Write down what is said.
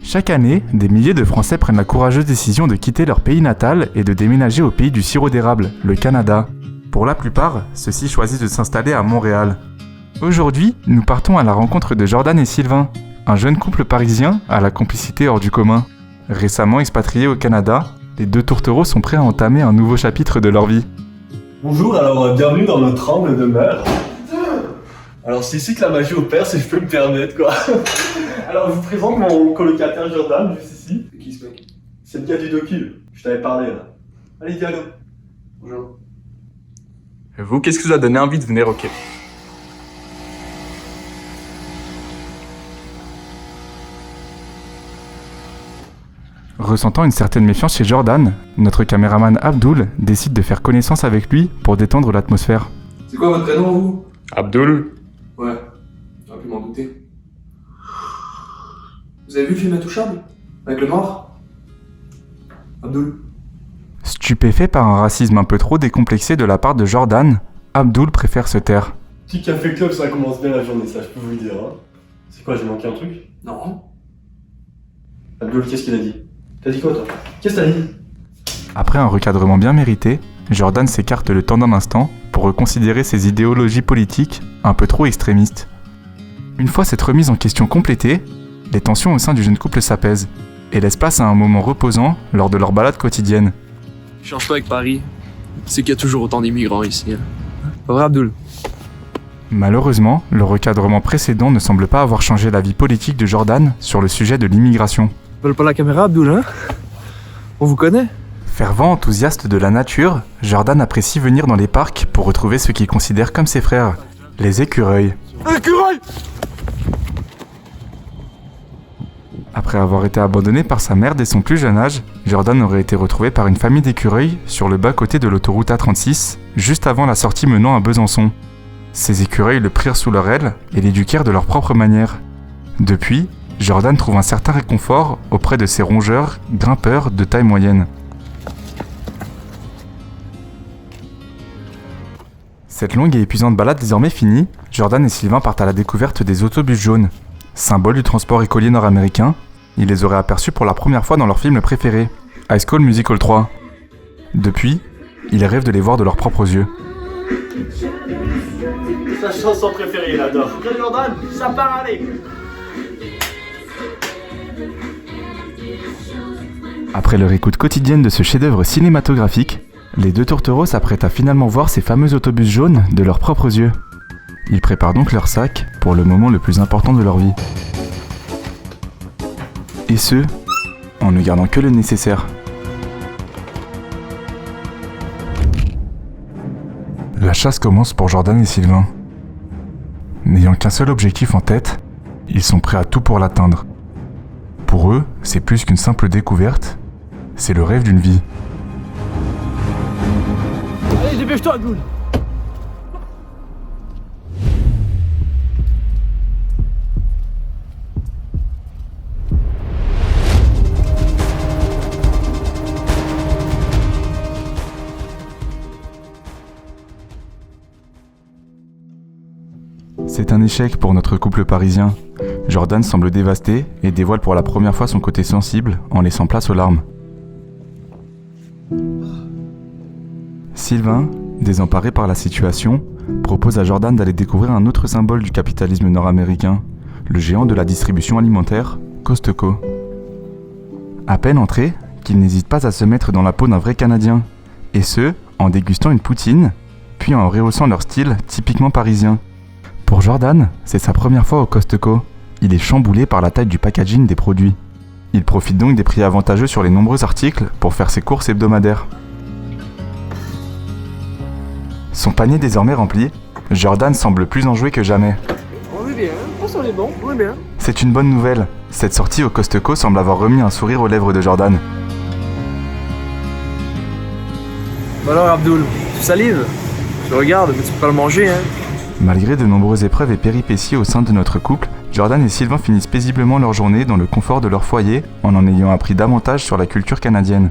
Chaque année, des milliers de Français prennent la courageuse décision de quitter leur pays natal et de déménager au pays du sirop d'érable, le Canada. Pour la plupart, ceux-ci choisissent de s'installer à Montréal. Aujourd'hui, nous partons à la rencontre de Jordan et Sylvain, un jeune couple parisien à la complicité hors du commun. Récemment expatriés au Canada, les deux tourtereaux sont prêts à entamer un nouveau chapitre de leur vie. Bonjour, alors bienvenue dans notre angle de mer. Alors c'est ici que la magie opère, si je peux me permettre quoi. Alors je vous présente mon colocataire Jordan, juste ici. C'est qui ce mec? C'est le gars du docu, je t'avais parlé là. Allez, dis allô. Bonjour. Et vous, qu'est-ce qui vous a donné envie de venir au Québec ? Ressentant une certaine méfiance chez Jordan, notre caméraman Abdul décide de faire connaissance avec lui pour détendre l'atmosphère. C'est quoi votre prénom, vous? Abdul ? Ouais, j'aurais pu m'en douter. Vous avez vu le film Intouchable? Avec le noir? Abdul. Stupéfait par un racisme un peu trop décomplexé de la part de Jordan, Abdul préfère se taire. Petit café club, ça commence bien la journée, ça je peux vous le dire. Hein. C'est quoi, j'ai manqué un truc? Non. Abdul, qu'est-ce qu'il a dit? T'as dit quoi toi? Qu'est-ce que t'as dit? Après un recadrement bien mérité, Jordan s'écarte le temps d'un instant pour reconsidérer ses idéologies politiques un peu trop extrémistes. Une fois cette remise en question complétée, les tensions au sein du jeune couple s'apaisent et laissent place à un moment reposant lors de leur balade quotidienne. Change pas avec Paris. C'est qu'il y a toujours autant d'immigrants ici. Pas vrai, Abdul? Malheureusement, le recadrement précédent ne semble pas avoir changé la vie politique de Jordan sur le sujet de l'immigration. Veulent pas la caméra, Abdul, hein? On vous connaît? Fervent enthousiaste de la nature, Jordan apprécie venir dans les parcs pour retrouver ce qu'il considère comme ses frères, les écureuils. Écureuil! Après avoir été abandonné par sa mère dès son plus jeune âge, Jordan aurait été retrouvé par une famille d'écureuils sur le bas-côté de l'autoroute A36, juste avant la sortie menant à Besançon. Ces écureuils le prirent sous leur aile et l'éduquèrent de leur propre manière. Depuis, Jordan trouve un certain réconfort auprès de ces rongeurs, grimpeurs de taille moyenne. Cette longue et épuisante balade désormais finie, Jordan et Sylvain partent à la découverte des autobus jaunes. Symbole du transport écolier nord-américain, ils les auraient aperçus pour la première fois dans leur film préféré, High School Musical 3. Depuis, ils rêvent de les voir de leurs propres yeux. Sa chanson préférée, il adore. Jordan, ça part aller. Après leur écoute quotidienne de ce chef-d'œuvre cinématographique, les deux tourtereaux s'apprêtent à finalement voir ces fameux autobus jaunes de leurs propres yeux. Ils préparent donc leur sac pour le moment le plus important de leur vie. Et ce, en ne gardant que le nécessaire. La chasse commence pour Jordan et Sylvain. N'ayant qu'un seul objectif en tête, ils sont prêts à tout pour l'atteindre. Pour eux, c'est plus qu'une simple découverte, c'est le rêve d'une vie. Allez, dépêche-toi, Abdul! C'est un échec pour notre couple parisien. Jordan semble dévasté et dévoile pour la première fois son côté sensible en laissant place aux larmes. Sylvain, désemparé par la situation, propose à Jordan d'aller découvrir un autre symbole du capitalisme nord-américain, le géant de la distribution alimentaire, Costco. À peine entré, qu'il n'hésite pas à se mettre dans la peau d'un vrai Canadien, et ce, en dégustant une poutine, puis en rehaussant leur style typiquement parisien. Pour Jordan, c'est sa première fois au Costco. Il est chamboulé par la taille du packaging des produits. Il profite donc des prix avantageux sur les nombreux articles pour faire ses courses hebdomadaires. Son panier désormais rempli, Jordan semble plus enjoué que jamais. On est bien, on est bon, on est bien. C'est une bonne nouvelle. Cette sortie au Costco semble avoir remis un sourire aux lèvres de Jordan. Bon alors, Abdul, tu salives? Je regarde, mais tu peux pas le manger, hein? Malgré de nombreuses épreuves et péripéties au sein de notre couple, Jordan et Sylvain finissent paisiblement leur journée dans le confort de leur foyer en ayant appris davantage sur la culture canadienne.